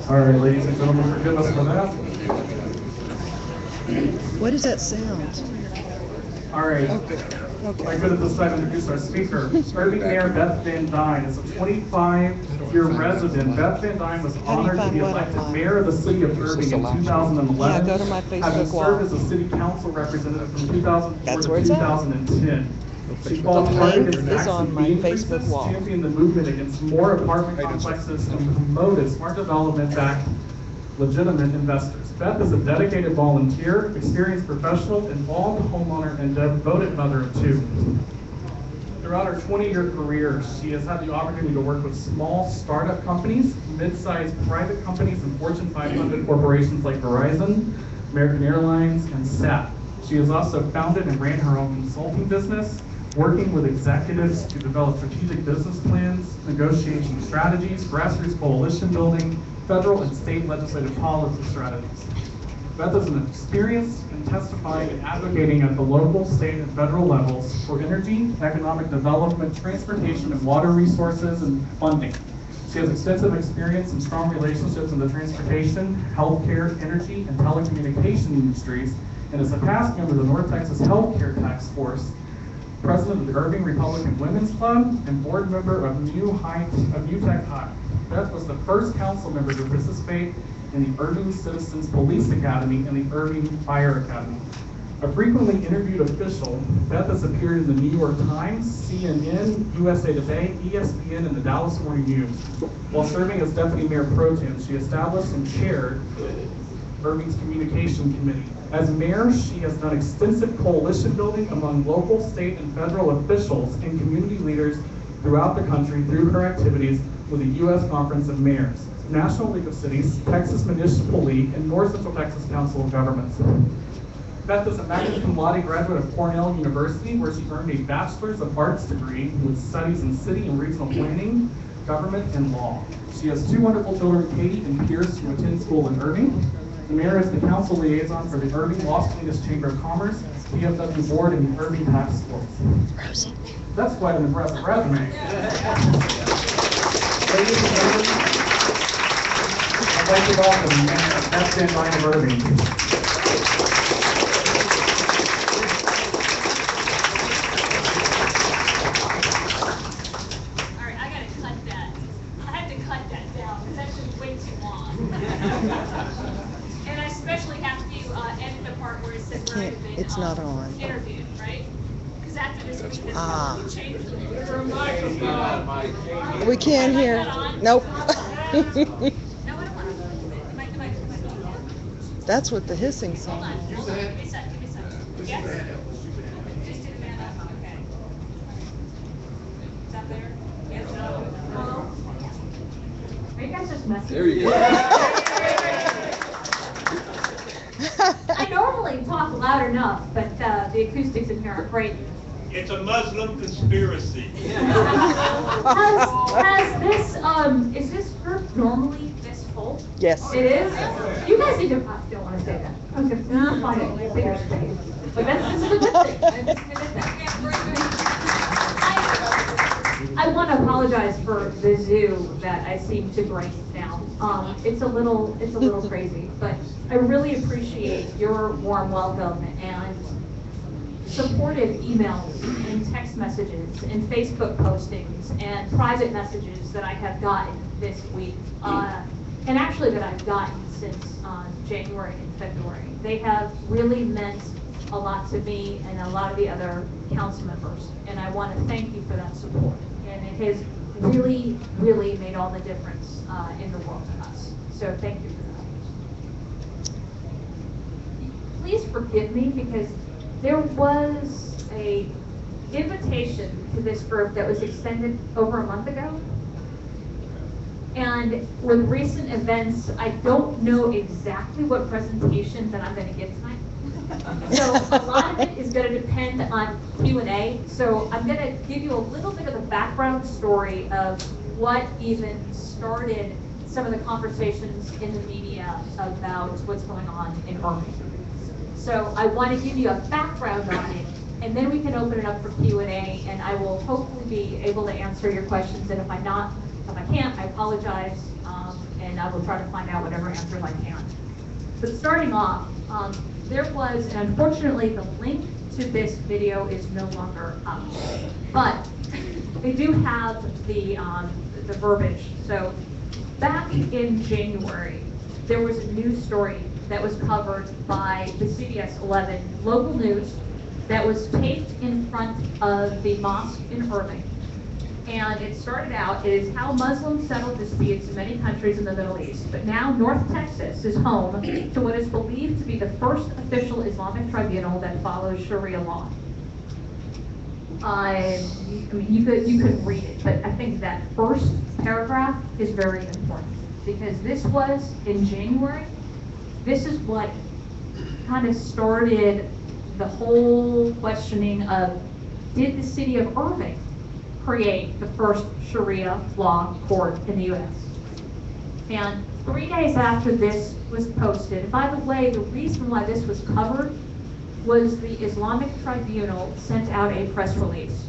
All right, ladies and gentlemen, forgive us for that. What is that sound? All right. Okay. I could at this time introduce our speaker. Irving Mayor Beth Van Duyne is a 25-year resident. Beth Van Duyne was honored to be elected mayor of the city of Irving in 2011. Yeah, go to my Facebook having wall. served as a city council representative from 2004 That's to where it's at. 2010. She The fought hard link against is tax on and my fee Facebook increases, wall. championed the movement against more apartment complexes, and promoted smart development-backed legitimate investors. Beth is a dedicated volunteer, experienced professional, involved homeowner, and devoted mother of two. Throughout her 20-year career, she has had the opportunity to work with small startup companies, mid-sized private companies, and Fortune 500 corporations like Verizon, American Airlines, and SAP. She has also founded and ran her own consulting business, working with executives to develop strategic business plans, negotiation strategies, grassroots coalition building, federal and state legislative policy strategies. Beth is an experienced in testifying and advocating at the local, state, and federal levels for energy, economic development, transportation, and water resources and funding. She has extensive experience and strong relationships in the transportation, healthcare, energy, and telecommunication industries, and is a past member of the North Texas Healthcare Task Force, president of the Irving Republican Women's Club, and board member of New Tech High. Beth was the first council member to participate in the Irving Citizens Police Academy and the Irving Fire Academy. A frequently interviewed official, Beth has appeared in the New York Times, CNN, USA Today, ESPN, and the Dallas Morning News. While serving as Deputy Mayor Pro Tem, she established and chaired Irving's Communication Committee. As mayor, she has done extensive coalition building among local, state, and federal officials and community leaders throughout the country through her activities with the U.S. Conference of Mayors, National League of Cities, Texas Municipal League, and North Central Texas Council of Governments. Beth is a magna cum laude graduate of Cornell University, where she earned a Bachelor's of Arts degree with studies in city and regional planning, government, and law. She has two wonderful children, Katie and Pierce, who attend school in Irving. The mayor is the council liaison for the Irving Las Vegas Chamber of Commerce, PFW Board, and the Irving Task Force. That's quite an impressive resume. Ladies and gentlemen, I'd like to welcome Mayor Beth Van Duyne of Irving. All right, I gotta cut that. I have to cut that down. It's actually way too long. And I especially have to edit the part where it says where I've been It's not on. interviewed, right? Because after this week, Ah. we changed the We can't hear. Nope. No, I don't want to. That's what the hissing Hold sound on, is. hold on. Give me a second, give me a second. Yes? Just do the man up, okay. Is that better? Yes, no? Are you guys just messing? There you go. I normally talk loud enough, but the acoustics in here are great. It's a Muslim conspiracy. Is this group normally this full? Yes. It is? You guys need to, I don't want to say that. I was going to, no, fine, I'll say your space. But this is a good thing. I want to apologize for the zoo that I seem to bring now. It's a little crazy, but I really appreciate your warm welcome and supportive emails and text messages and Facebook postings and private messages that I have gotten this week, and actually that I've gotten since January and February. They have really meant a lot to me and a lot of the other council members, and I want to thank you for that support. And it has really, really made all the difference in the world to us. So thank you for that. Please forgive me because there was a invitation to this group that was extended over a month ago. And with recent events, I don't know exactly what presentation that I'm going to give tonight. So a lot of it is going to depend on Q&A. So I'm going to give you a little bit of the background story of what even started some of the conversations in the media about what's going on in Irving. So I want to give you a background on it, and then we can open it up for Q&A, and I will hopefully be able to answer your questions. And if I can't, I apologize, and I will try to find out whatever answers I can. But starting off, there was, and unfortunately the link to this video is no longer up, but they do have the verbiage. So back in January, there was a news story that was covered by the CBS 11 local news that was taped in front of the mosque in Irving. And it started out is how Muslims settle disputes in many countries in the Middle East. But now North Texas is home to what is believed to be the first official Islamic tribunal that follows Sharia law. I mean, you could read it, but I think that first paragraph is very important because this was in January. This is what kind of started the whole questioning of, did the city of Irving create the first Sharia law court in the U.S.? And 3 days after this was posted, and by the way, the reason why this was covered was the Islamic Tribunal sent out a press release,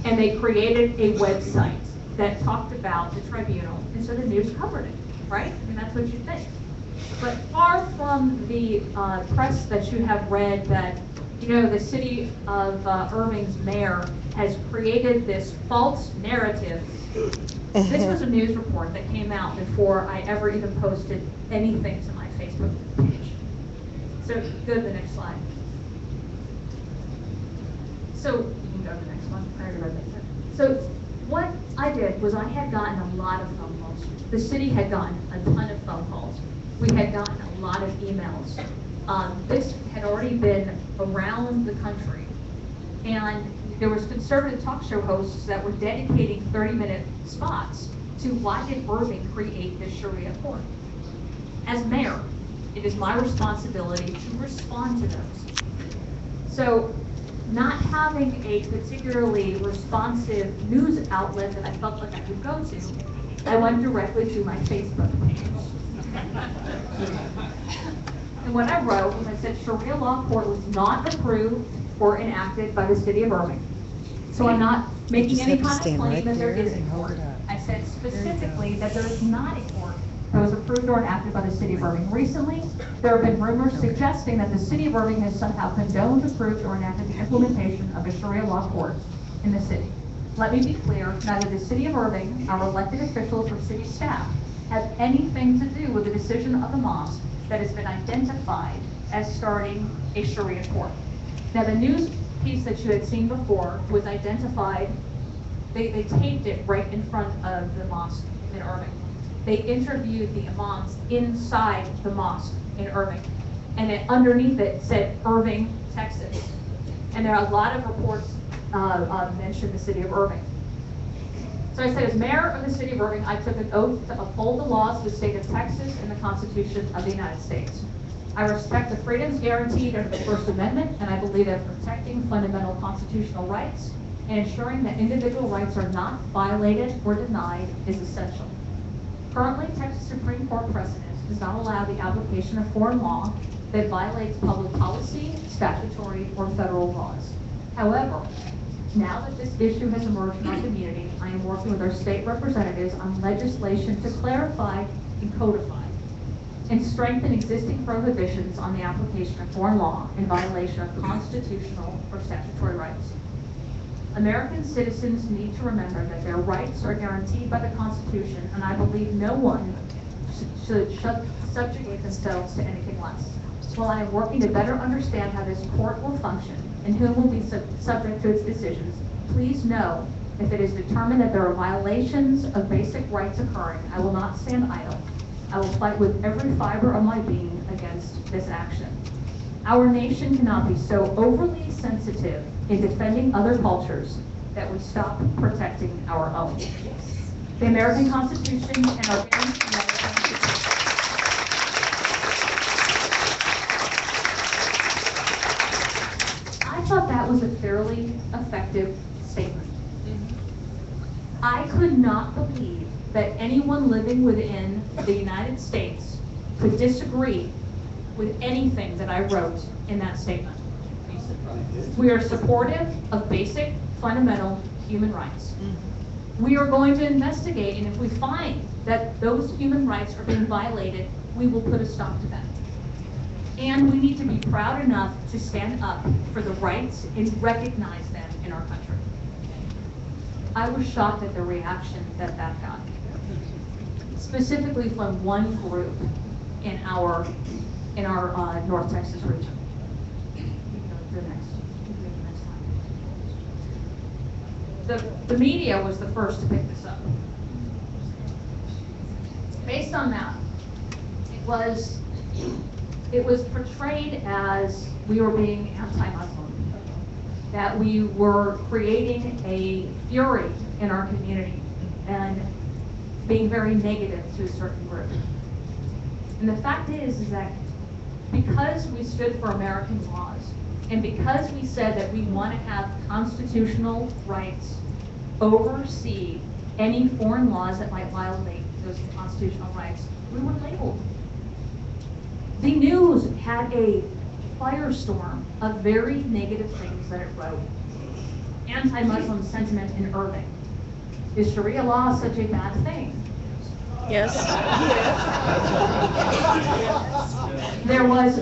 and they created a website that talked about the tribunal, and so the news covered it, right? I mean, that's what you think. But far from the press that you have read that, you know, the city of Irving's mayor has created this false narrative. This was a news report that came out before I ever even posted anything to my Facebook page. So go to the next slide. So you can go to the next one. I already read that. So what I did was I had gotten a lot of phone calls. The city had gotten a ton of phone calls. We had gotten a lot of emails. This had already been around the country. And there was conservative talk show hosts that were dedicating 30-minute spots to why did Irving create this Sharia court. As mayor, it is my responsibility to respond to those. So not having a particularly responsive news outlet that I felt like I could go to, I went directly to my Facebook page. And what I wrote was I said Sharia law court was not approved or enacted by the city of Irving. So I'm not making any kind of claim that there is a court. I said specifically that there is not a court that was approved or enacted by the city of Irving. Recently, there have been rumors suggesting that the city of Irving has somehow condoned, approved, or enacted the implementation of a Sharia law court in the city. Let me be clear, neither the city of Irving, our elected officials, or city staff have anything to do with the decision of the mosque that has been identified as starting a Sharia court. Now, the news piece that you had seen before was identified, they taped it right in front of the mosque in Irving. They interviewed the imams inside the mosque in Irving, and underneath it said Irving, Texas. And there are a lot of reports mention the city of Irving. So I said, as mayor of the city of Irving, I took an oath to uphold the laws of the state of Texas and the Constitution of the United States. I respect the freedoms guaranteed under the First Amendment, and I believe that protecting fundamental constitutional rights and ensuring that individual rights are not violated or denied is essential. Currently, Texas Supreme Court precedent does not allow the application of foreign law that violates public policy, statutory, or federal laws. However, now that this issue has emerged in our community, I am working with our state representatives on legislation to clarify and codify and strengthen existing prohibitions on the application of foreign law in violation of constitutional or statutory rights. American citizens need to remember that their rights are guaranteed by the Constitution, and I believe no one should subjugate themselves to anything less. While I am working to better understand how this court will function and who will be subject to its decisions, please know if it is determined that there are violations of basic rights occurring, I will not stand idle. I will fight with every fiber of my being against this action. Our nation cannot be so overly sensitive in defending other cultures that we stop protecting our own. The American Constitution and our I thought that was a fairly effective statement. I could not believe that anyone living within the United States could disagree with anything that I wrote in that statement. We are supportive of basic, fundamental human rights. We are going to investigate, and if we find that those human rights are being violated, we will put a stop to that. And we need to be proud enough to stand up for the rights and recognize them in our country. I was shocked at the reaction that got, specifically from one group in our North Texas region. The media was the first to pick this up. Based on that, it was portrayed as we were being anti-Muslim, that we were creating a fury in our community and being very negative to a certain group. And the fact is that because we stood for American laws, and because we said that we want to have constitutional rights oversee any foreign laws that might violate those constitutional rights, we were labeled. The news had a firestorm of very negative things that it wrote. Anti-Muslim sentiment in Irving. Is Sharia law such a bad thing? Yes. There was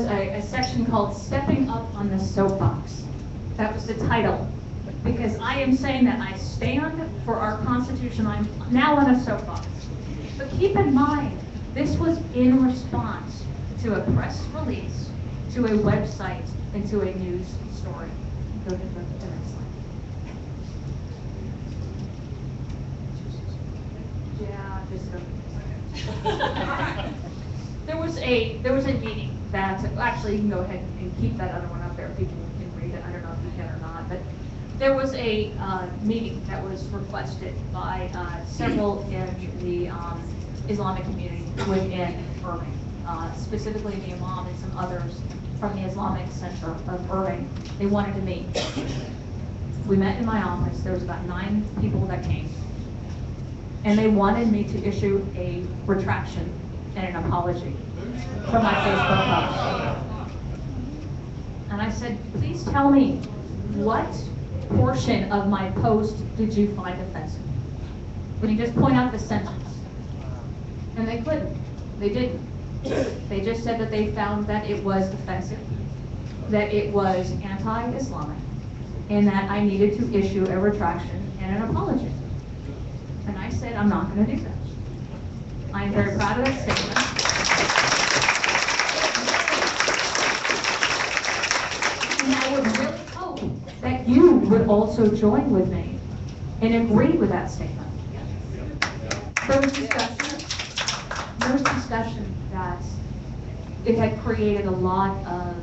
a section called Stepping Up on the Soapbox. That was the title. Because I am saying that I stand for our Constitution. I'm now on a soapbox. But keep in mind, this was in response to a press release, to a website, and to a news story. Go to the next slide. Yeah, just there was a meeting that actually you can go ahead and keep that other one up there if people can read it. I don't know if you can or not, but there was a meeting that was requested by several in the Islamic community within Irving, specifically the Imam and some others from the Islamic Center of Irving. They wanted to meet. We met in my office. There was about 9 people that came. And they wanted me to issue a retraction and an apology for my Facebook post. And I said, please tell me, what portion of my post did you find offensive? Can you just point out the sentence? And they couldn't. They didn't. They just said that they found that it was offensive, that it was anti-Islamic, and that I needed to issue a retraction and an apology. And I said, I'm not going to do that. I am very proud of that statement. And I would really hope that you would also join with me and agree with that statement. There was discussion that it had created a lot of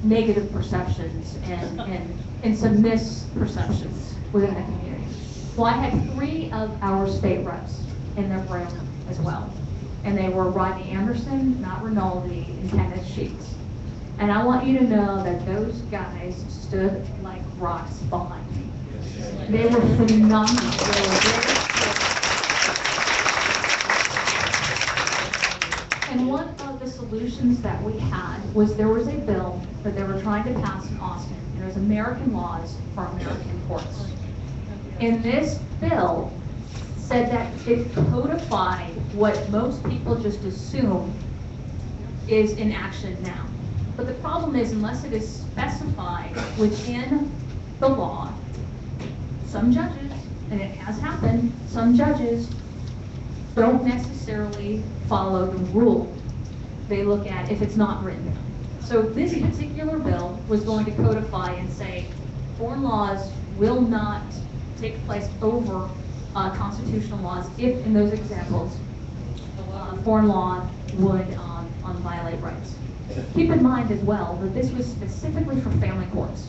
negative perceptions and some misperceptions within the community. Well, I had 3 of our state reps in the room as well. And they were Rodney Anderson, Matt Rinaldi, and Kenneth Sheets. And I want you to know that those guys stood like rocks behind me. They were phenomenal. They were very And one of the solutions that we had was there was a bill that they were trying to pass in Austin. And it was American laws for American courts. And this bill said that it codified what most people just assume is in action now. But the problem is, unless it is specified within the law, some judges, and it has happened, some judges don't necessarily follow the rule. They look at if it's not written. So this particular bill was going to codify and say foreign laws will not take place over constitutional laws if, in those examples, foreign law would violate rights. Keep in mind as well that this was specifically for family courts.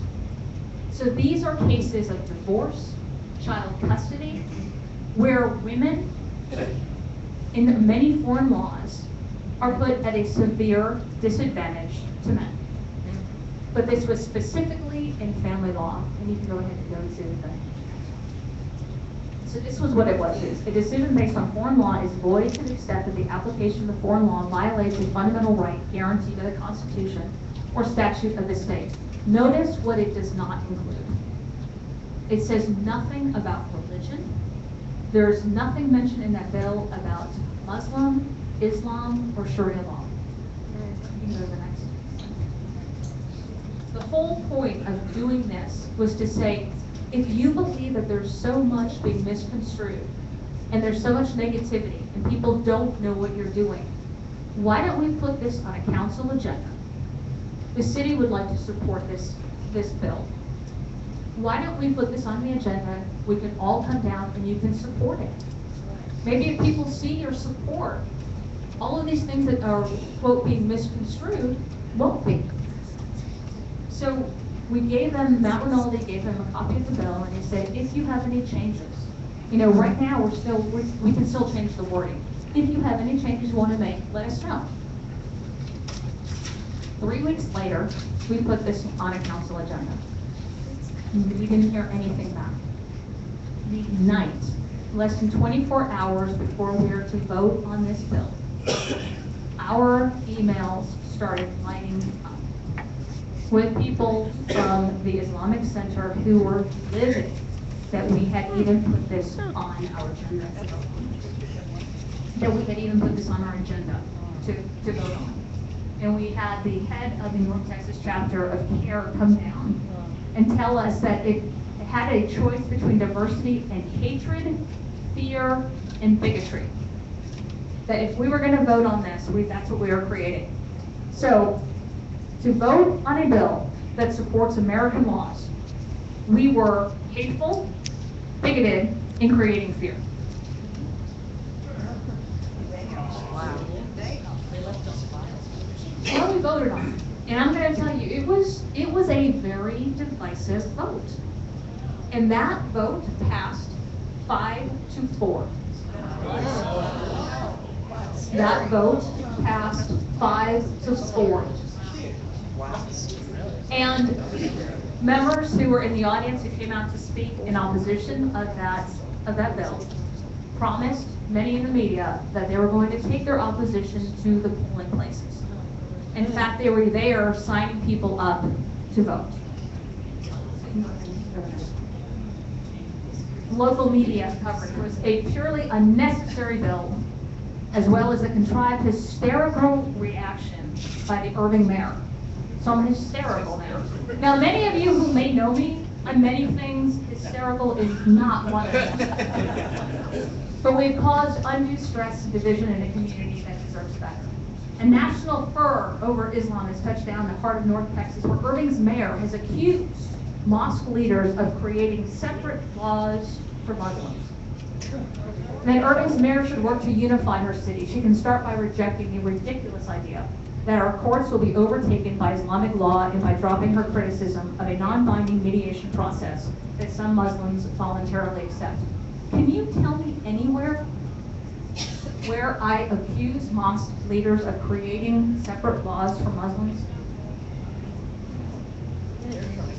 So these are cases of divorce, child custody, where women in many foreign laws are put at a severe disadvantage to men. But this was specifically in family law, and you can go ahead and go to the. So this was what it was. A decision based on foreign law is void to the extent that the application of the foreign law violates a fundamental right guaranteed by the Constitution or statute of the state. Notice what it does not include. It says nothing about religion. There's nothing mentioned in that bill about Muslim, Islam, or Sharia law. You can go to the next. The whole point of doing this was to say, if you believe that there's so much being misconstrued, and there's so much negativity, and people don't know what you're doing, why don't we put this on a council agenda? The city would like to support this bill. Why don't we put this on the agenda? We can all come down and you can support it. Maybe if people see your support, all of these things that are, quote, being misconstrued won't be. So we gave them, Matt Rinaldi gave them a copy of the bill, and he said, if you have any changes, you know, right now we can still change the wording. If you have any changes you want to make, let us know. 3 weeks later, we put this on a council agenda. We didn't hear anything back. The night, less than 24 hours before we were to vote on this bill, our emails started lining up with people from the Islamic Center who were livid that we had even put this on our agenda. That we had even put this on our agenda to vote on. And we had the head of the North Texas chapter of CARE come down and tell us that it had a choice between diversity and hatred, fear, and bigotry. That if we were going to vote on this, that's what we were creating. So, to vote on a bill that supports American laws, we were hateful, bigoted, and creating fear. What we voted on, and I'm going to tell you, it was a very divisive vote, and that vote passed 5-4. That vote passed 5-4. And members who were in the audience who came out to speak in opposition of that bill promised many in the media that they were going to take their opposition to the polling places. In fact, they were there signing people up to vote. Local media coverage was a purely unnecessary bill, as well as a contrived hysterical reaction by the Irving mayor. So I'm hysterical now. Now, many of you who may know me on many things, hysterical is not one of them. But we've caused undue stress and division in a community that deserves better. A national furor over Islam has touched down the heart of North Texas, where Irving's mayor has accused mosque leaders of creating separate laws for Muslims. Then Irving's mayor should work to unify her city. She can start by rejecting the ridiculous idea that our courts will be overtaken by Islamic law and by dropping her criticism of a non-binding mediation process that some Muslims voluntarily accept. Can you tell me anywhere where I accuse mosque leaders of creating separate laws for Muslims?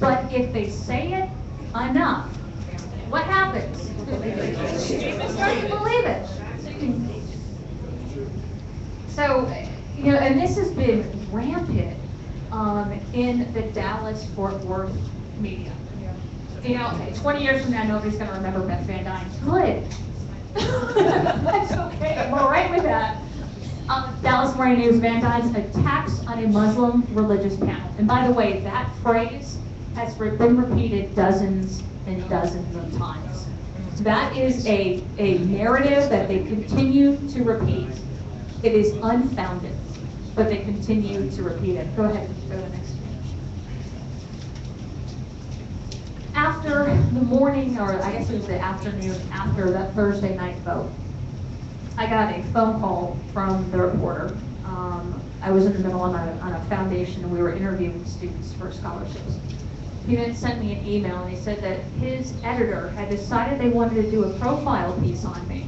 But if they say it enough, what happens? People start to believe it. So, you know, and this has been rampant in the Dallas-Fort Worth media. You know, 20 years from now, nobody's going to remember Beth Van Duyne. Good. That's okay. I'm all right with that. Dallas Morning News, Van Duyne's attacks on a Muslim religious panel. And by the way, that phrase has been repeated dozens and dozens of times. That is a narrative that they continue to repeat. It is unfounded, but they continue to repeat it. Go ahead, go to the next page. After the morning, or I guess it was the afternoon after that Thursday night vote, I got a phone call from the reporter. I was in the middle on a foundation, and we were interviewing students for scholarships. He then sent me an email, and he said that his editor had decided they wanted to do a profile piece on me.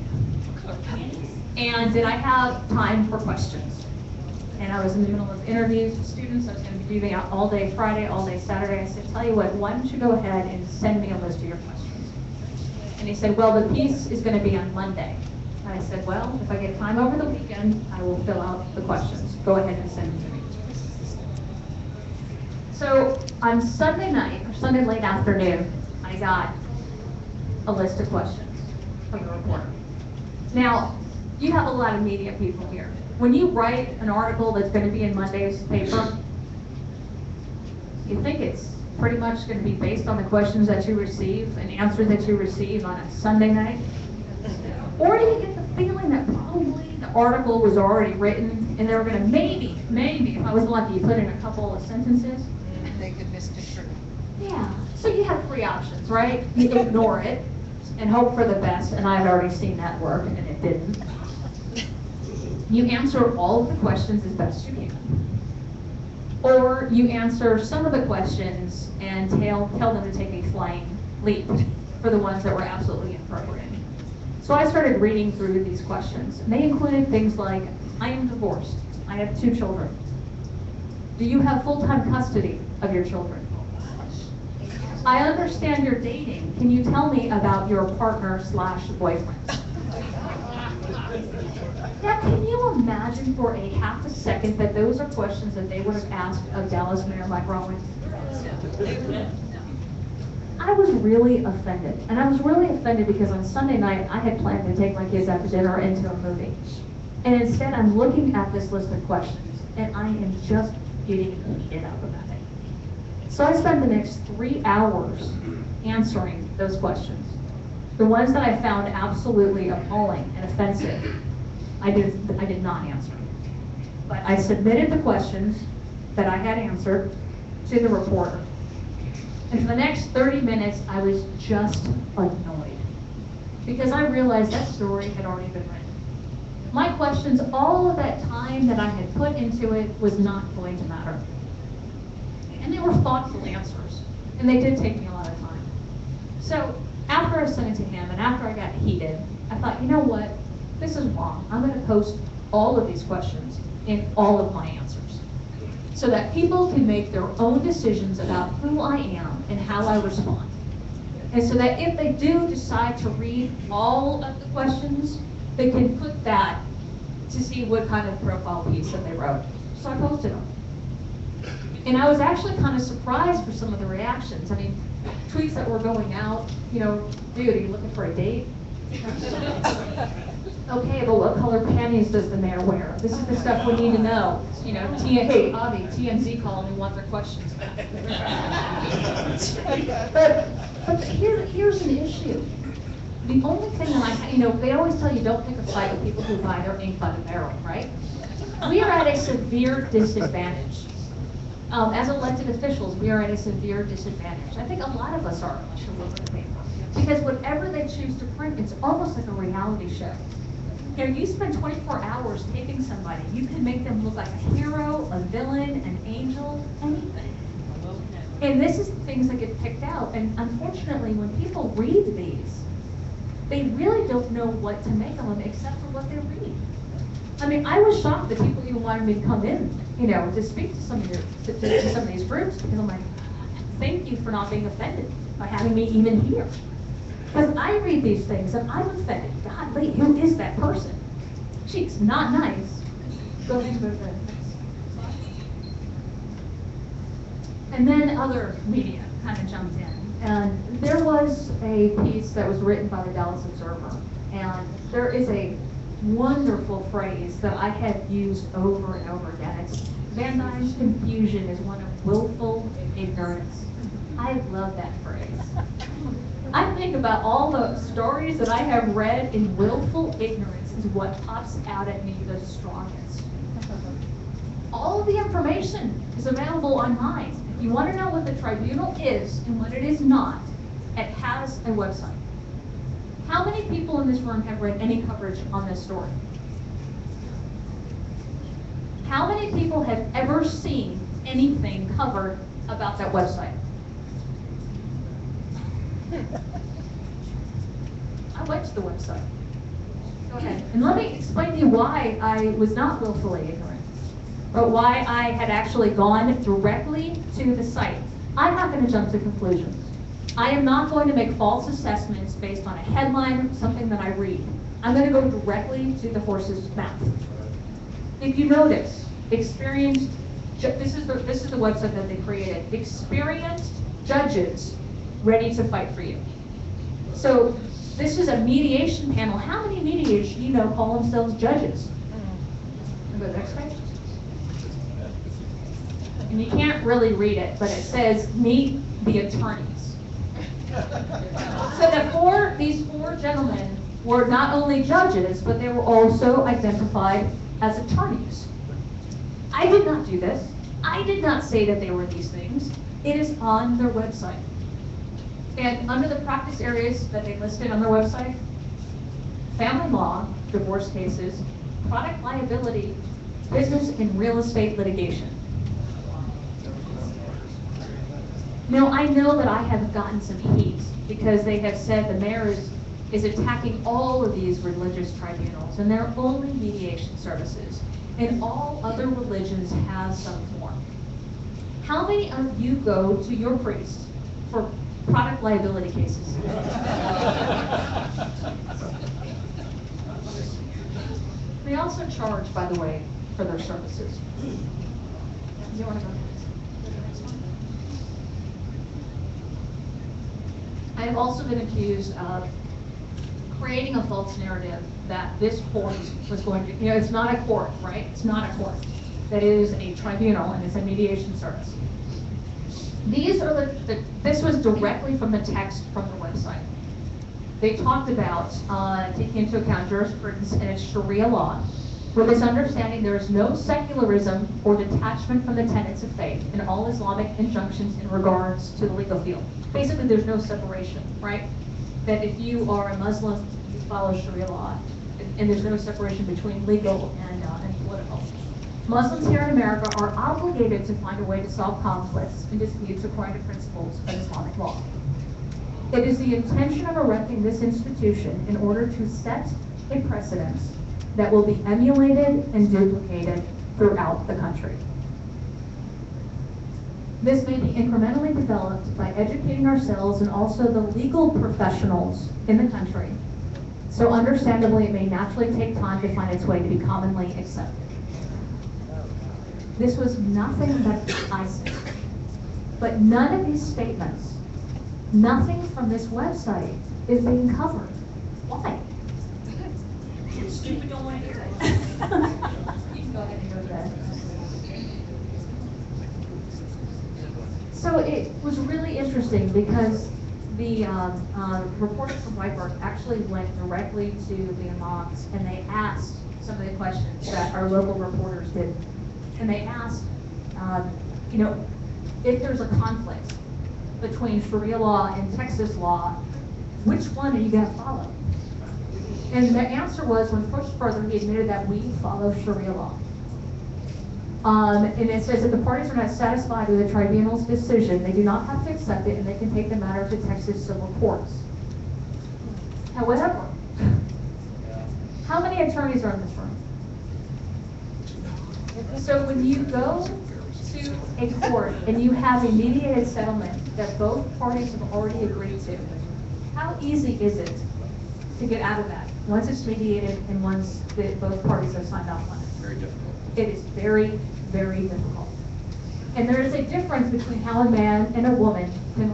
And did I have time for questions? And I was in the middle of interviews with students. I was going to be doing out all day Friday, all day Saturday. I said, tell you what, why don't you go ahead and send me a list of your questions? And he said, well, the piece is going to be on Monday. And I said, well, if I get time over the weekend, I will fill out the questions. Go ahead and send them to me. So on Sunday night, or Sunday late afternoon, I got a list of questions. from the reporter. Now, you have a lot of media people here. When you write an article that's going to be in Monday's paper, you think it's pretty much going to be based on the questions that you receive and answers that you receive on a Sunday night? Or do you get the feeling that probably the article was already written and they were going to maybe, if I was lucky, put in a couple of sentences? They could misconstrue. Yeah. So you have three options, right? You ignore it and hope for the best, and I've already seen that work, and it didn't. You answer all of the questions as best you can. Or you answer some of the questions and tell them to take a flying leap for the ones that were absolutely inappropriate. So I started reading through these questions, and they included things like, I am divorced. I have 2 children. Do you have full-time custody of your children? I understand you're dating. Can you tell me about your partner/boyfriend? Now, can you imagine for a half a second that those are questions that they would have asked of Dallas Mayor Mike Rowan? I was really offended. And I was really offended because on Sunday night, I had planned to take my kids out to dinner and to a movie. And instead, I'm looking at this list of questions, and I am just getting heated up about it. So I spent the next 3 hours answering those questions. The ones that I found absolutely appalling and offensive, I did not answer. But I submitted the questions that I had answered to the reporter. And for the next 30 minutes, I was just annoyed because I realized that story had already been written. My questions, all of that time that I had put into it was not going to matter. And they were thoughtful answers, and they did take me a lot of time. So after I sent it to him and after I got heated, I thought, you know what? This is wrong. I'm going to post all of these questions in all of my answers so that people can make their own decisions about who I am and how I respond. And so that if they do decide to read all of the questions, they can put that to see what kind of profile piece that they wrote. So I posted them. And I was actually kind of surprised for some of the reactions. I mean, tweets that were going out, you know, dude, are you looking for a date? Okay, but what color panties does the mayor wear? This is the stuff we need to know. You know, hey, Avi, TMZ calling, we want their questions back. but here's an issue. The only thing that they always tell you don't pick a fight with people who buy their ink by the barrel, right? We are at a severe disadvantage. As elected officials, we are at a severe disadvantage. I think a lot of us are, unless you're looking at the paper. Because whatever they choose to print, it's almost like a reality show. You know, you spend 24 hours taping somebody. You can make them look like a hero, a villain, an angel, anything. And this is the things that get picked out. And unfortunately, when people read these, they really don't know what to make of them except for what they read. I mean, I was shocked that people even wanted me to come in, you know, to speak to some of these groups, because I'm like, thank you for not being offended by having me even here. Because I read these things and I'm offended. God, wait, who is that person? She's not nice. Go ahead. And then other media kind of jumped in. And there was a piece that was written by the Dallas Observer. And there is a wonderful phrase that I have used over and over again. It's Van Duyne's confusion is one of willful ignorance. I love that phrase. I think about all the stories that I have read in willful ignorance is what pops out at me the strongest. All of the information is available online. If you want to know what the tribunal is and what it is not, it has a website. How many people in this room have read any coverage on this story? How many people have ever seen anything covered about that website? I went to the website. Go ahead. And let me explain to you why I was not willfully ignorant, but why I had actually gone directly to the site. I'm not going to jump to conclusions. I am not going to make false assessments based on a headline or something that I read. I'm going to go directly to the horse's mouth. If you notice, this is the website that they created. Experienced judges ready to fight for you. So This is a mediation panel. How many mediators do you know call themselves judges? Go next page. And you can't really read it, but it says, meet the attorneys. So these four gentlemen were not only judges, but they were also identified as attorneys. I did not do this. I did not say that they were these things. It is on their website. And under the practice areas that they listed on their website, family law, divorce cases, product liability, business and real estate litigation. Now, I know that I have gotten some heat because they have said the mayor is attacking all of these religious tribunals, and they're only mediation services, and all other religions have some form. How many of you go to your priest for product liability cases? They also charge, by the way, for their services. You want to go to the next one? I have also been accused of creating a false narrative that this court was going to, it's not a court, right? It's not a court. That is a tribunal, and it's a mediation service. These are this was directly from the text from the website. They talked about taking into account jurisprudence and its Sharia law. With this understanding, there is no secularism or detachment from the tenets of faith in all Islamic injunctions in regards to the legal field. Basically, there's no separation, right? That if you are a Muslim, you follow Sharia law, and there's no separation between legal and political. Muslims here in America are obligated to find a way to solve conflicts and disputes according to principles of Islamic law. It is the intention of erecting this institution in order to set a precedence that will be emulated and duplicated throughout the country. This may be incrementally developed by educating ourselves and also the legal professionals in the country. So understandably, it may naturally take time to find its way to be commonly accepted. This was nothing but icing. But none of these statements, nothing from this website is being covered. Why? Stupid don't want to hear it. You can go ahead and go to bed. So it was really interesting because the reporters from Whiteburg actually went directly to the imams and they asked some of the questions that our local reporters did. And they asked, if there's a conflict between Sharia law and Texas law, which one are you going to follow? And the answer was, when pushed further, he admitted that we follow Sharia law. And it says that the parties are not satisfied with the tribunal's decision, they do not have to accept it, and they can take the matter to Texas civil courts. However, how many attorneys are in this room? So when you go to a court and you have a mediated settlement that both parties have already agreed to, how easy is it to get out of that once it's mediated and once both parties have signed off on it? Very difficult. It is very, very difficult. And there is a difference between how a man and a woman can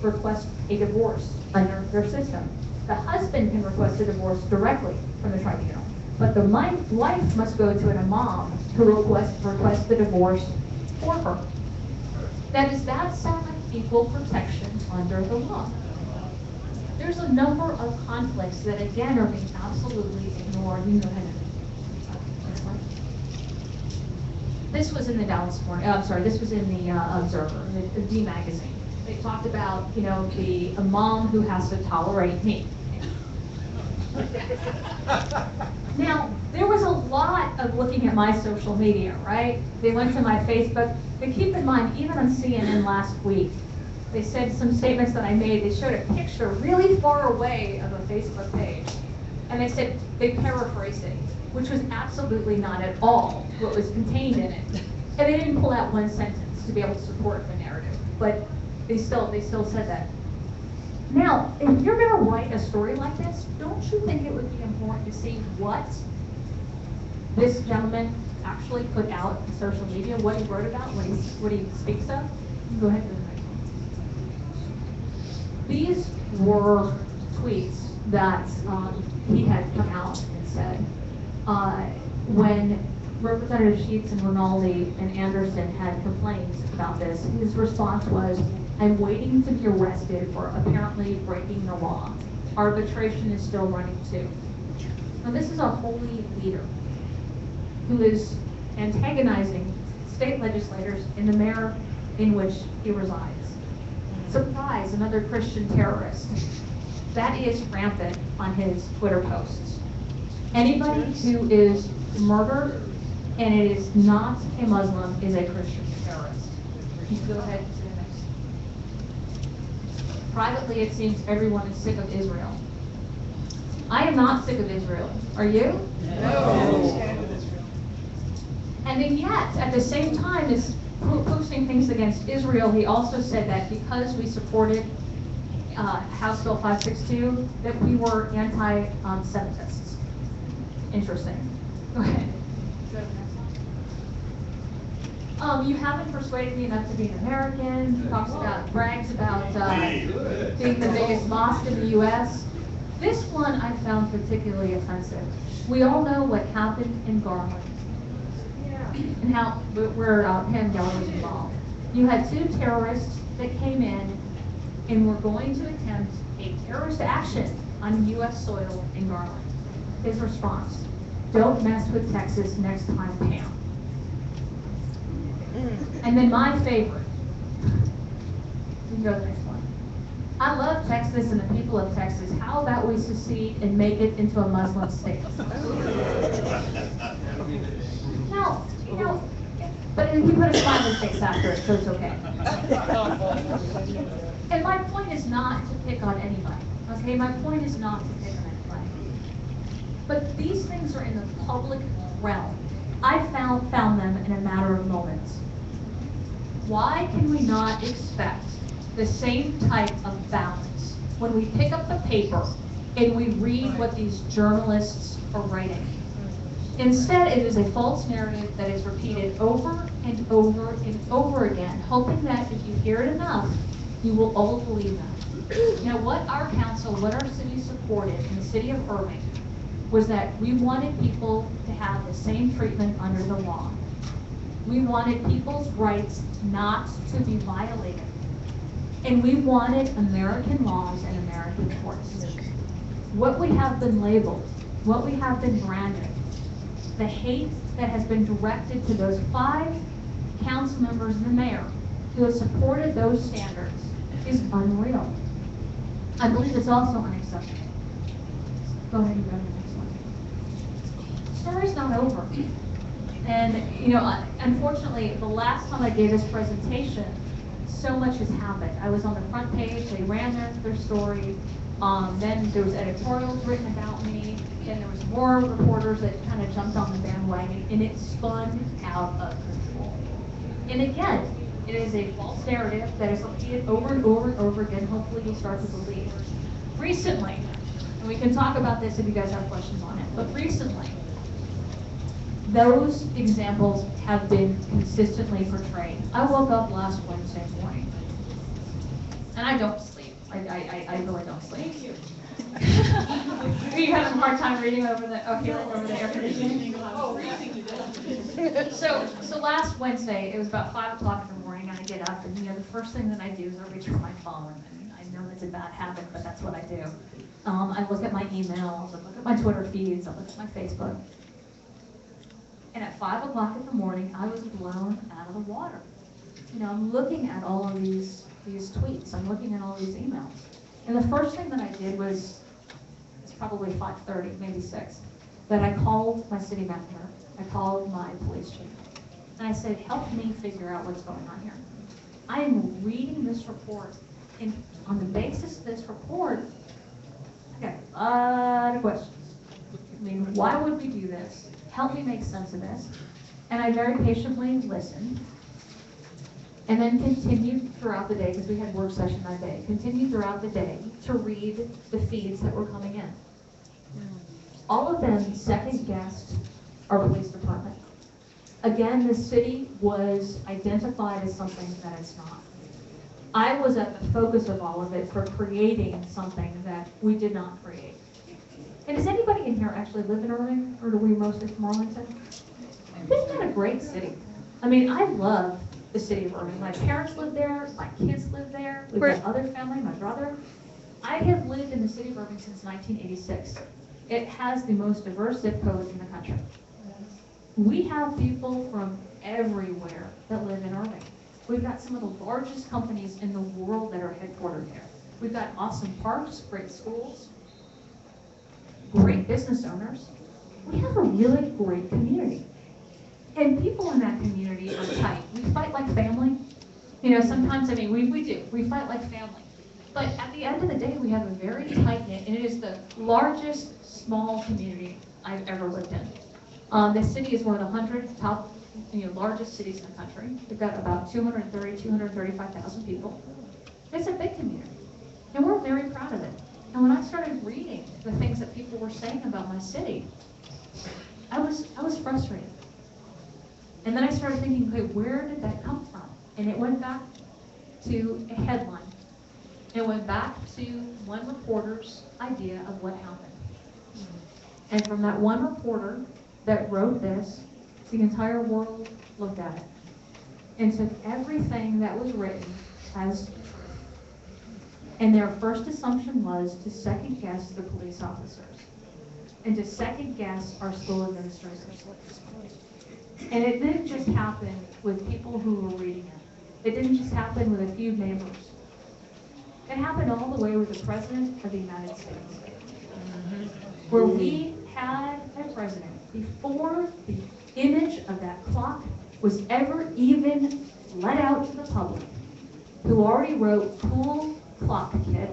request a divorce under their system. The husband can request a divorce directly from the tribunal, but the wife must go to an imam who requests the divorce for her. Does that sound like equal protection under the law? There's a number of conflicts that, again, are being absolutely ignored. You can go ahead and next one. This was in the Dallas Morning. This was in the Observer, the D magazine. They talked about, the imam who has to tolerate me. Now, there was a lot of looking at my social media, right? They went to my Facebook. But keep in mind, even on CNN last week, they said some statements that I made. They showed a picture really far away of a Facebook page. And they said, they paraphrased it, which was absolutely not at all what was contained in it. And they didn't pull out one sentence to be able to support the narrative. But they still said that. Now, if you're going to write a story like this, don't you think it would be important to see what this gentleman actually put out on social media, what he wrote about, what he speaks of? Go ahead to the next one. These were tweets that he had come out and said. When Representative Sheets and Rinaldi and Anderson had complained about this, his response was, "I'm waiting to be arrested for apparently breaking the law. Arbitration is still running too." Now this is a holy leader who is antagonizing state legislators in the mayor in which he resides. Surprise, another Christian terrorist. That is rampant on his Twitter posts. Anybody who is murdered and it is not a Muslim is a Christian terrorist. You can go ahead to the next. Privately, it seems everyone is sick of Israel. I am not sick of Israel. Are you? No. And then yet, at the same time as posting things against Israel, he also said that because we supported House Bill 562, that we were anti-Semitists. Interesting. Go ahead. Go to the next one. You haven't persuaded me enough to be an American. He talks about, brags about being the biggest mosque in the U.S. This one I found particularly offensive. We all know what happened in Garland and how where Pam Geller was involved. You had two terrorists that came in and were going to attempt a terrorist action on U.S. soil in Garland. His response: "Don't mess with Texas next time, Pam." And then my favorite. You can go to the next one. "I love Texas and the people of Texas. How about we secede and make it into a Muslim state?" Now, you know, but he put a smiley face after it, so it's okay. And my point is not to pick on anybody, okay? My point is not to pick on anybody. But these things are in the public realm. I found them in a matter of moments. Why can we not expect the same type of balance when we pick up the paper and we read what these journalists are writing? Instead, it is a false narrative that is repeated over and over and over again, hoping that if you hear it enough, you will all believe that. Now, what our council, what our city supported in the city of Irving was that we wanted people to have the same treatment under the law. We wanted people's rights not to be violated. And we wanted American laws and American courts. What we have been labeled, what we have been branded, the hate that has been directed to those 5 council members and the mayor who have supported those standards is unreal. I believe it's also unacceptable. Go ahead and go to the next one. The story's not over. And, you know, unfortunately, the last time I gave this presentation, so much has happened. I was on the front page, they ran their story, then there was editorials written about me, then there was more reporters that kind of jumped on the bandwagon, and it spun out of control. And again, it is a false narrative that is repeated over and over and over again. Hopefully you'll start to believe. Recently, and we can talk about this if you guys have questions on it, but recently, those examples have been consistently portrayed. I woke up last Wednesday morning, and I don't sleep. I really don't sleep. Are you having a hard time reading over the air conditioning? Oh, reading. So last Wednesday, it was about 5 o'clock in the morning, and I get up, and you know the first thing that I do is I reach for my phone, and I know that's a bad habit, but that's what I do. I look at my emails, I look at my Twitter feeds, I look at my Facebook. And at 5 o'clock in the morning, I was blown out of the water. You know, I'm looking at all of these tweets. I'm looking at all these emails. And the first thing that I did was, it's probably 5:30, maybe 6, that I called my city manager. I called my police chief. And I said, help me figure out what's going on here. I am reading this report, and on the basis of this report, I got a lot of questions. I mean, why would we do this? Help me make sense of this. And I very patiently listened, and then continued throughout the day, because we had work session that day, continued throughout the day to read the feeds that were coming in. All of them second-guessed our police department. Again, the city was identified as something that it's not. I was at the focus of all of it for creating something that we did not create. And does anybody in here actually live in Irving, or do we mostly from Arlington? Isn't that a great city? I mean, I love the city of Irving. My parents live there, my kids live there, we've got other family, my brother. I have lived in the city of Irving since 1986. It has the most diverse zip code in the country. We have people from everywhere that live in Irving. We've got some of the largest companies in the world that are headquartered there. We've got awesome parks, great schools, great business owners. We have a really great community. And people in that community are tight. We fight like family. You know, sometimes, I mean, we do. We fight like family. But at the end of the day, we have a very tight-knit, and it is the largest small community I've ever lived in. The city is one of the 100 top, largest cities in the country. We've got about 235,000 people. It's a big community, and we're very proud of it. And when I started reading the things that people were saying about my city, I was frustrated. And then I started thinking, okay, where did that come from? And it went back to a headline. It went back to one reporter's idea of what happened. And from that one reporter that wrote this, the entire world looked at it and took everything that was written as truth. And their first assumption was to second guess the police officers and to second guess our school administrators. And it didn't just happen with people who were reading it. It didn't just happen with a few neighbors. It happened all the way with the President of the United States, where we had a president before the image of that clock was ever even let out to the public, who already wrote, "Cool clock, kid."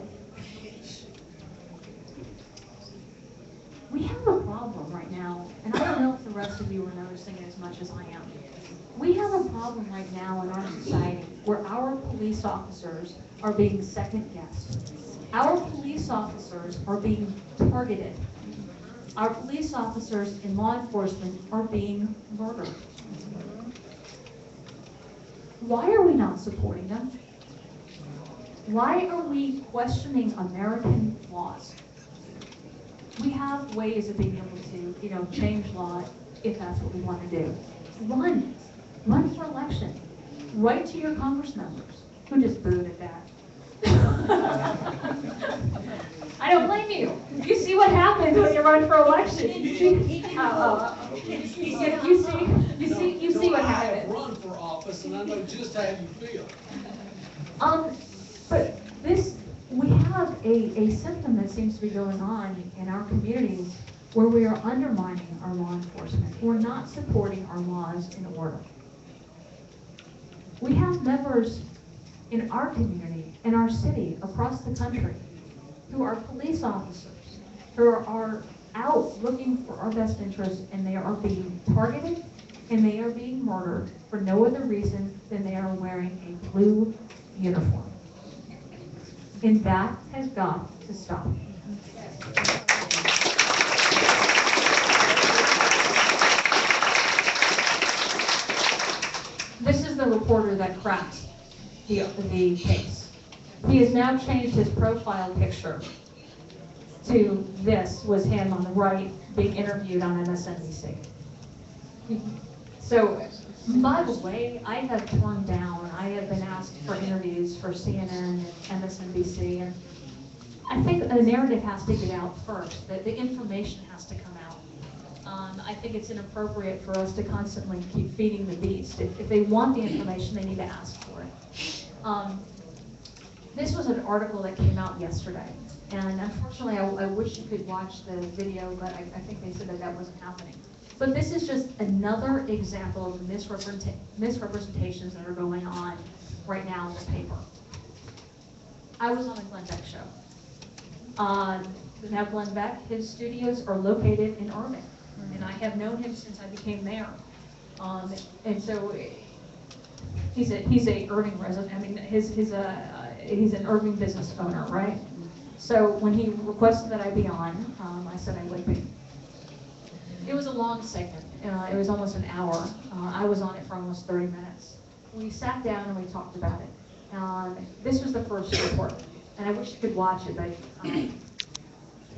We have a problem right now, and I don't know if the rest of you are noticing it as much as I am. We have a problem right now in our society where our police officers are being second guessed. Our police officers are being targeted. Our police officers in law enforcement are being murdered. Why are we not supporting them? Why are we questioning American laws? We have ways of being able to, change law if that's what we want to do. Run for election. Write to your Congress members, who just booed at that. I don't blame you. You see what happens when you run for election. You see what I have happens. run for office, and I know just how you feel. But we have a symptom that seems to be going on in our communities where we are undermining our law enforcement. We're not supporting our laws in order. We have members in our community, in our city, across the country, who are police officers, who are out looking for our best interests, and they are being targeted, and they are being murdered for no other reason than they are wearing a blue uniform. And that has got to stop. This is the reporter that cracked the case. He has now changed his profile picture to this was him on the right being interviewed on MSNBC. So, by the way, I have turned down, I have been asked for interviews for CNN and MSNBC, and I think a narrative has to get out first, that the information has to come out. I think it's inappropriate for us to constantly keep feeding the beast. If they want the information, they need to ask for it. This was an article that came out yesterday, and unfortunately, I wish you could watch the video, but I think they said that wasn't happening. But this is just another example of the misrepresentations that are going on right now in the paper. I was on the Glenn Beck show. Now Glenn Beck, his studios are located in Irving, and I have known him since I became mayor. And so he's a Irving resident. I mean, he's an Irving business owner, right? So when he requested that I be on, I said I would be. It was a long segment. It was almost an hour. I was on it for almost 30 minutes. We sat down and we talked about it. This was the first report, and I wish you could watch it, but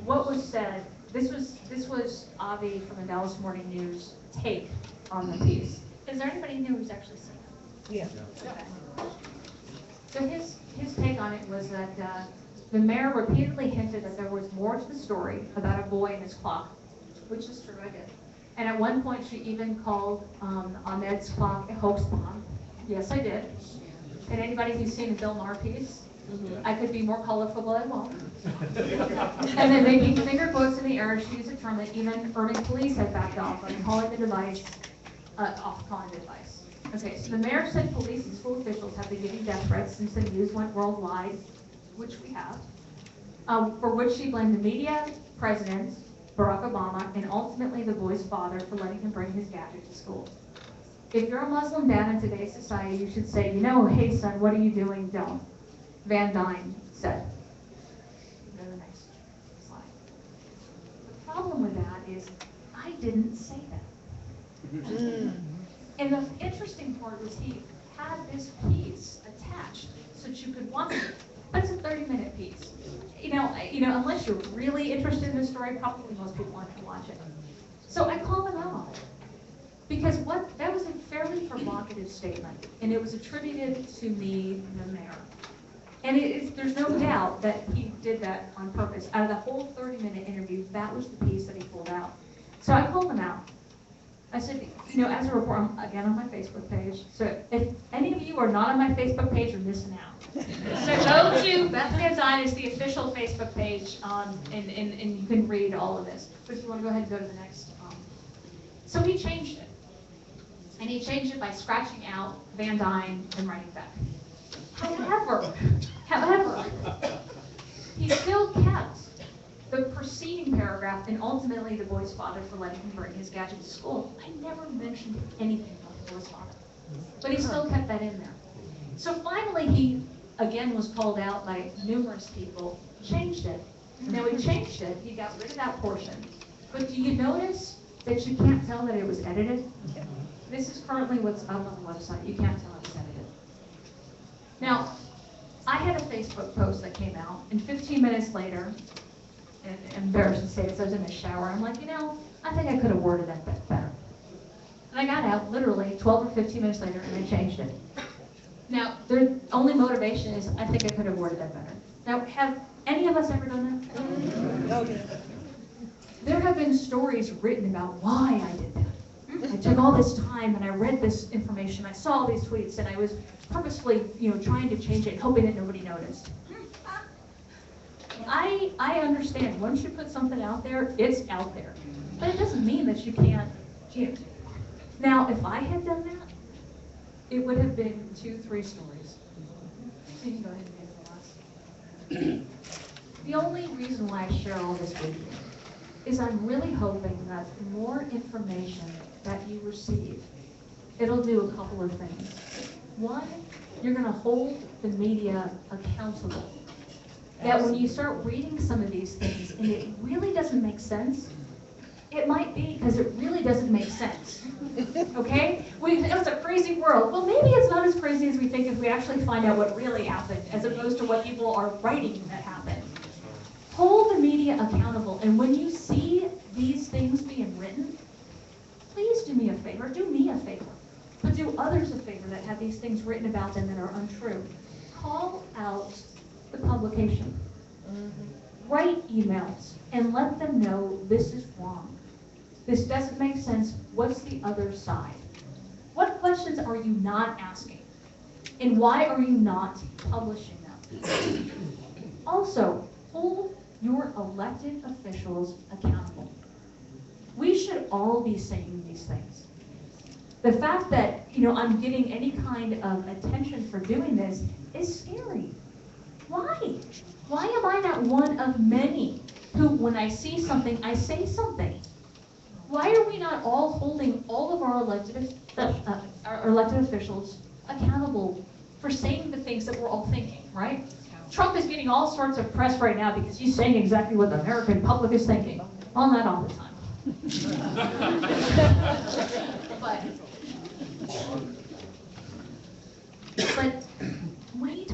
what was said, this was Avi from the Dallas Morning News take on the piece. Is there anybody new who's actually seen it? Yeah. Okay. So his take on it was that the mayor repeatedly hinted that there was more to the story about a boy and his clock, which is true, I did. And at one point, she even called Ahmed's clock a hoax bomb. Yes, I did. And anybody who's seen the Bill Maher piece, I could be more colorful, but I won't. And then making finger quotes in the air, she used a term that even Irving police had backed off on, calling the device calling the device. Okay, so the mayor said police and school officials have been giving death threats since the news went worldwide, which we have, for which she blamed the media, president, Barack Obama, and ultimately the boy's father for letting him bring his gadget to school. If you're a Muslim dad in today's society, you should say, you know, hey son, what are you doing? Don't. Van Duyne said. Go to the next slide. The problem with that is I didn't say that. And the interesting part was he had this piece attached so that you could watch it. That's a 30-minute piece. You know, unless you're really interested in the story, probably most people aren't going to watch it. So I called him out on it. Because that was a fairly provocative statement, and it was attributed to me, the mayor. And there's no doubt that he did that on purpose. Out of the whole 30-minute interview, that was the piece that he pulled out. So I called him out. I said, you know, as a reporter, I'm again on my Facebook page. So if any of you are not on my Facebook page, you're missing out. So go to Beth Van Duyne is the official Facebook page, and you can read all of this. But if you want to go ahead and go to the next. So he changed it. And he changed it by scratching out Van Duyne and writing Beth. However, he still kept the preceding paragraph and ultimately the boy's father for letting him bring his gadget to school. I never mentioned anything about the boy's father, but he still kept that in there. So finally, he again was called out by numerous people, changed it. Now he changed it, he got rid of that portion. But do you notice that you can't tell that it was edited? This is currently what's up on the website. You can't tell it's edited. Now, I had a Facebook post that came out, and 15 minutes later, and I'm embarrassed to say this, I was in the shower. I'm like, you know, I think I could have worded that bit better. And I got out literally 12 or 15 minutes later, and I changed it. Now, their only motivation is, I think I could have worded that better. Now, have any of us ever done that? Okay. There have been stories written about why I did that. I took all this time and I read this information. I saw all these tweets and I was purposefully, trying to change it, hoping that nobody noticed. I understand. Once you put something out there, it's out there. But it doesn't mean that you can't. Now, if I had done that, it would have been 2-3 stories. So you can go ahead and get the last. The only reason why I share all this with you is I'm really hoping that the more information that you receive, it'll do a couple of things. One, you're going to hold the media accountable. That when you start reading some of these things and it really doesn't make sense, it might be because it really doesn't make sense. Okay? It's a crazy world. Well, maybe it's not as crazy as we think if we actually find out what really happened, as opposed to what people are writing that happened. Hold the media accountable, and when you see these things being written, please do me a favor, but do others a favor that have these things written about them that are untrue. Call out the publication. Write emails and let them know this is wrong. This doesn't make sense. What's the other side? What questions are you not asking? And why are you not publishing them? Also, hold your elected officials accountable. We should all be saying these things. The fact that, I'm getting any kind of attention for doing this is scary. Why? Why am I not one of many who, when I see something, I say something? Why are we not all holding all of our elected officials accountable for saying the things that we're all thinking, right? Trump is getting all sorts of press right now because he's saying exactly what the American public is thinking. Well, not all the time. but we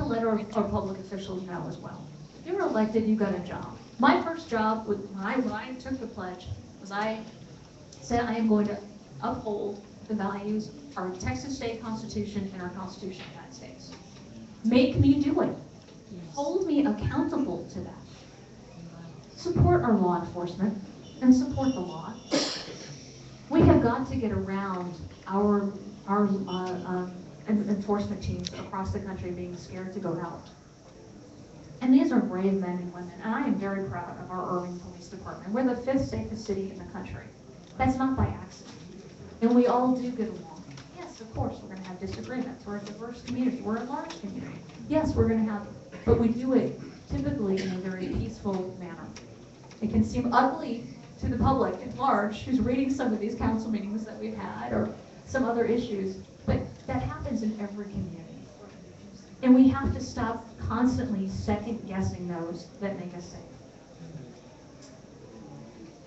our public officials know as well. If you're elected, you got a job. My first job, when I took the pledge, was I said I am going to uphold the values of our Texas state constitution and our Constitution of the United States. Make me do it. Hold me accountable to that. Support our law enforcement and support the law. We have got to get around our enforcement teams across the country being scared to go out. And these are brave men and women, and I am very proud of our Irving Police Department. We're the 5th safest city in the country. That's not by accident. And we all do get along. Yes, of course, we're going to have disagreements. We're a diverse community. We're a large community. Yes, we're going to have, but we do it typically in a very peaceful manner. It can seem ugly to the public at large who's reading some of these council meetings that we've had or some other issues, but that happens in every community. And we have to stop constantly second-guessing those that make us safe.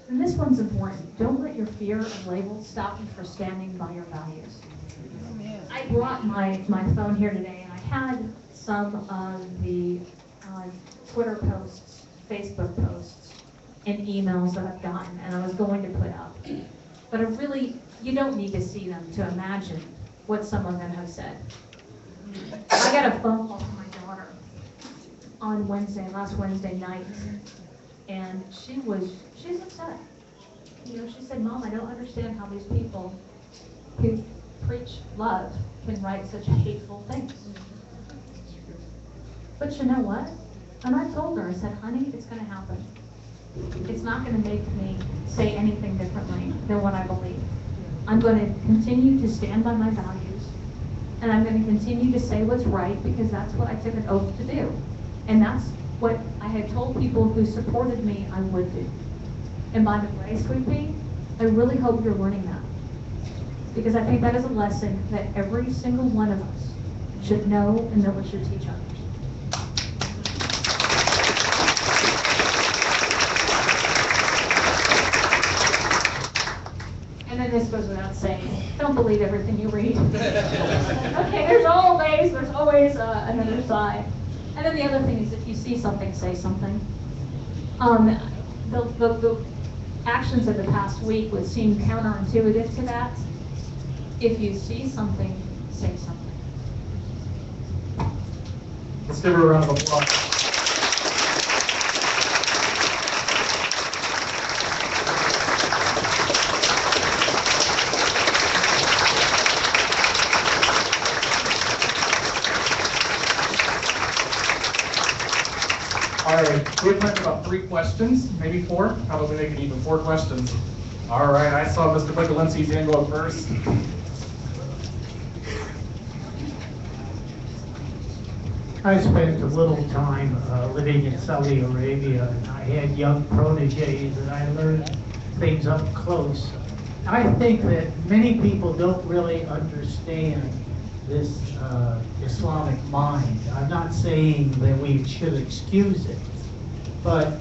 And this one's important. Don't let your fear of labels stop you from standing by your values. I brought my phone here today, and I had some of the Twitter posts, Facebook posts, and emails that I've gotten, and I was going to put up. But you don't need to see them to imagine what some of them have said. I got a phone call from my daughter on last Wednesday night, and she's upset. You know, she said, "Mom, I don't understand how these people who preach love can write such hateful things." But you know what? And I told her, I said, "Honey, it's going to happen. It's not going to make me say anything differently than what I believe. I'm going to continue to stand by my values, and I'm going to continue to say what's right because that's what I took an oath to do. And that's what I had told people who supported me I would do." And by the way, Sweet, I really hope you're learning that. Because I think that is a lesson that every single one of us should know and that we should teach others. And then this goes without saying, don't believe everything you read. Okay, there's always another side. And then the other thing is if you see something, say something. The actions of the past week would seem counterintuitive to that. If you see something, say something. Let's give her a round of applause. All right, we have time for about 3 questions, maybe 4. How about we make it even 4 questions? All right, I saw Mr. Bugalinski's hand go up first. I spent a little time living in Saudi Arabia, and I had young proteges, and I learned things up close. I think that many people don't really understand this Islamic mind. I'm not saying that we should excuse it, but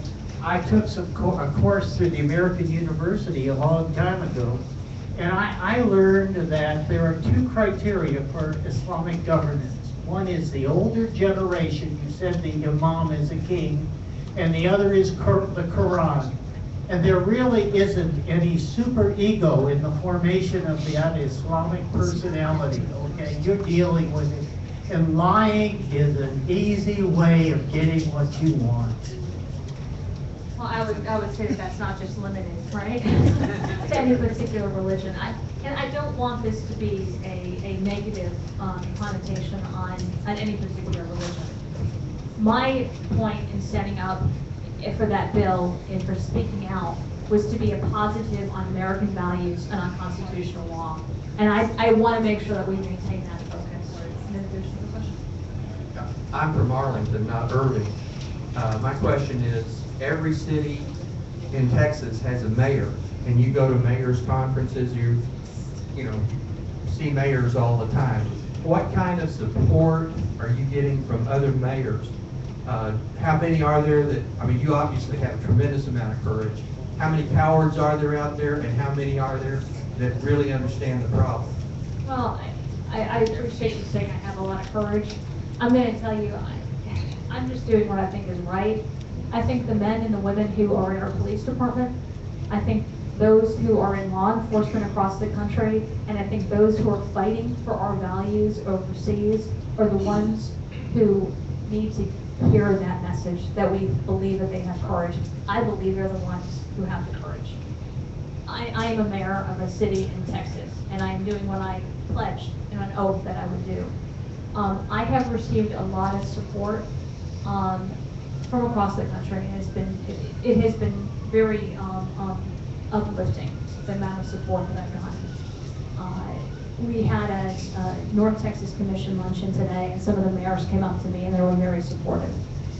I took a course through the American University a long time ago, and I learned that there are 2 criteria for Islamic governance. One is the older generation, you said the Imam is a king, and the other is the Quran. And there really isn't any super ego in the formation of that Islamic personality, okay? You're dealing with it. And lying is an easy way of getting what you want. Well, I would say that that's not just limited, right, to any particular religion. And I don't want this to be a negative connotation on any particular religion. My point in setting up for that bill and for speaking out was to be a positive on American values and on constitutional law. And I want to make sure that we maintain that focus. And then there's another question. I'm from Arlington, not Irving. My question is, every city in Texas has a mayor, and you go to mayors' conferences, you see mayors all the time. What kind of support are you getting from other mayors? How many are there that, you obviously have a tremendous amount of courage. How many cowards are there out there, and how many are there that really understand the problem? Well, I appreciate you saying I have a lot of courage. I'm going to tell you, I'm just doing what I think is right. I think the men and the women who are in our police department, I think those who are in law enforcement across the country, and I think those who are fighting for our values overseas are the ones who need to hear that message, that we believe that they have courage. I believe they're the ones who have the courage. I am a mayor of a city in Texas, and I am doing what I pledged in an oath that I would do. I have received a lot of support from across the country, and it has been very uplifting, the amount of support that I've gotten. We had a North Texas Commission luncheon today, and some of the mayors came up to me and they were very supportive.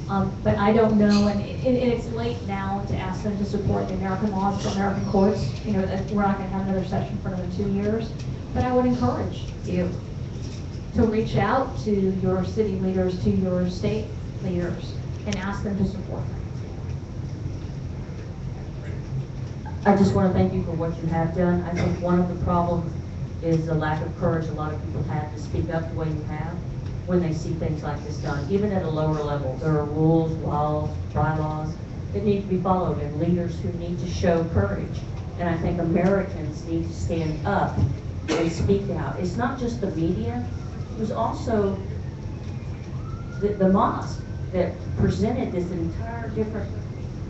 But I don't know, and it's late now to ask them to support the American laws for American courts. You know, that we're not going to have another session for another 2 years. But I would encourage you to reach out to your city leaders, to your state leaders, and ask them to support them. I just want to thank you for what you have done. I think one of the problems is the lack of courage a lot of people have to speak up the way you have when they see things like this done. Even at a lower level, there are rules, laws, bylaws that need to be followed, and leaders who need to show courage. And I think Americans need to stand up and speak out. It's not just the media, it was also the mosque that presented this entire different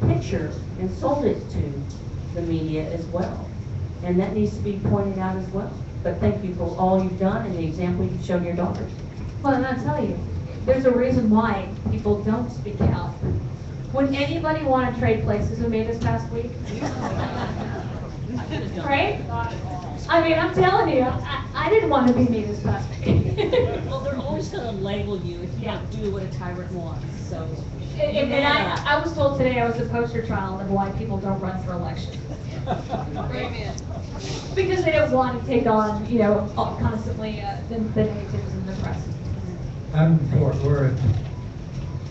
picture and sold it to the media as well. And that needs to be pointed out as well. But thank you for all you've done and the example you've shown your daughters. Well, and I'll tell you, there's a reason why people don't speak out. Would anybody want to trade places with me this past week? Right? I mean, I'm telling you, I didn't want to be me this past week. Well, they're always going to label you if you don't do what a tyrant wants. So, and I was told today I was a poster child of why people don't run for election. Because they don't want to take on, you know, constantly the negatives in the press. I'm in Fort Worth,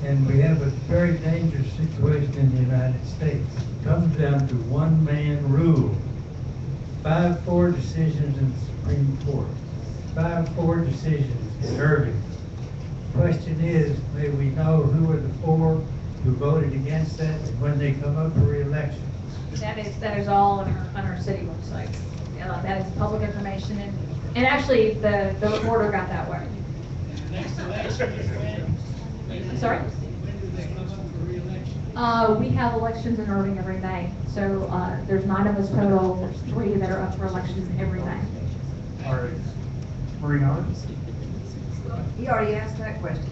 and we have a very dangerous situation in the United States. It comes down to one-man rule. 5-4 decisions in the Supreme Court. 5-4 decisions in Irving. The question is, may we know who are the 4 who voted against that and when they come up for re-election? That is all on our city website. That is public information, and actually the reporter got that way. Next election is when? I'm sorry? When do they come up for re-election? We have elections in Irving every May. So there's 9 of us total. There's 3 that are up for elections every May. All right. Marina? He already asked that question,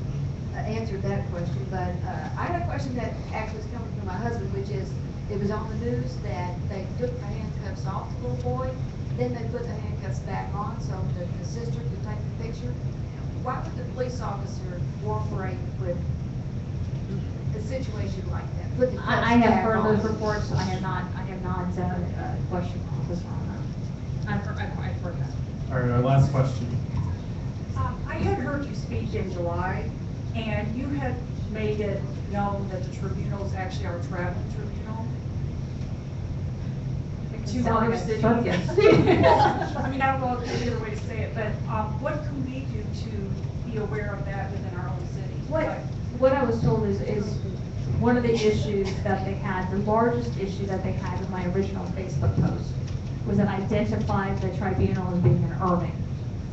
answered that question, but I had a question that actually is coming from my husband, which is, it was on the news that they took the handcuffs off the little boy, then they put the handcuffs back on so that the sister could take the picture. Why would the police officer cooperate with a situation like that? Put the cuffs I have back heard on. those reports. I have not questioned the officer on that. I've heard that. All right, our last question. I had heard you speak in July, and you had made it known that the tribunal is actually our travel tribunal to our city. I mean, I don't know if there's another way to say it, but what can we do to be aware of that within our own city? What I was told is one of the issues that they had, the largest issue that they had with my original Facebook post, was that I identified the tribunal as being in Irving.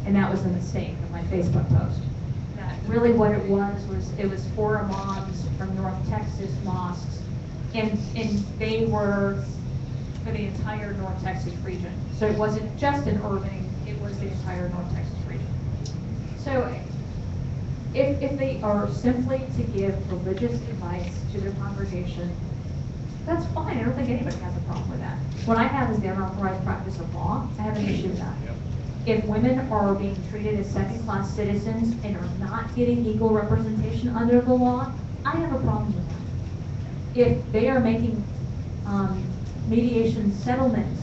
And that was a mistake of my Facebook post. That really what it was it was 4 imams from North Texas mosques, and they were for the entire North Texas region. So it wasn't just in Irving, it was the entire North Texas region. So if they are simply to give religious advice to their congregation, that's fine. I don't think anybody has a problem with that. What I have is the unauthorized practice of law. I have an issue with that. If women are being treated as second-class citizens and are not getting equal representation under the law, I have a problem with that. If they are making mediation settlements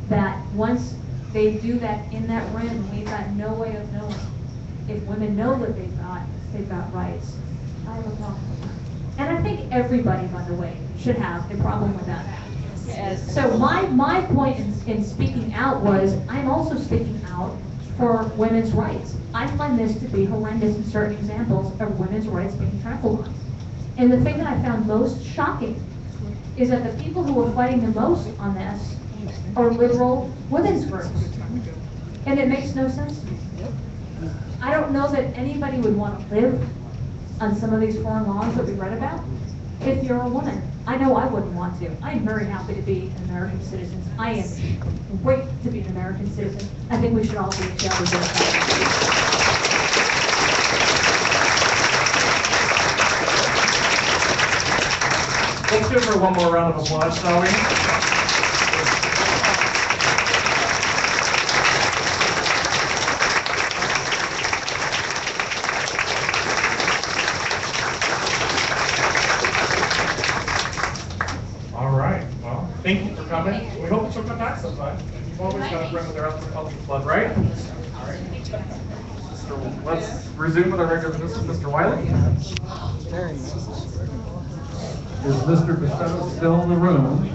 that once they do that in that room, we've got no way of knowing if women know that they've got rights. I have a problem with that. And I think everybody, by the way, should have a problem with that. So my point in speaking out was, I'm also speaking out for women's rights. I find this to be horrendous in certain examples of women's rights being trampled on. And the thing that I found most shocking is that the people who are fighting the most on this are liberal women's groups. And it makes no sense to me. I don't know that anybody would want to live on some of these foreign laws that we read about if you're a woman. I know I wouldn't want to. I'm very happy to be an American citizen. I am great to be an American citizen. I think we should all be each other's. Let's give her one more round of applause, shall we? All right, well, thank you for coming. We hope that you'll come back sometime. You've always got a friend with their Elton Culture Club, right? All right. Let's resume with our regular business. Mr. Wiley? Is Mr. Bethesda still in the room?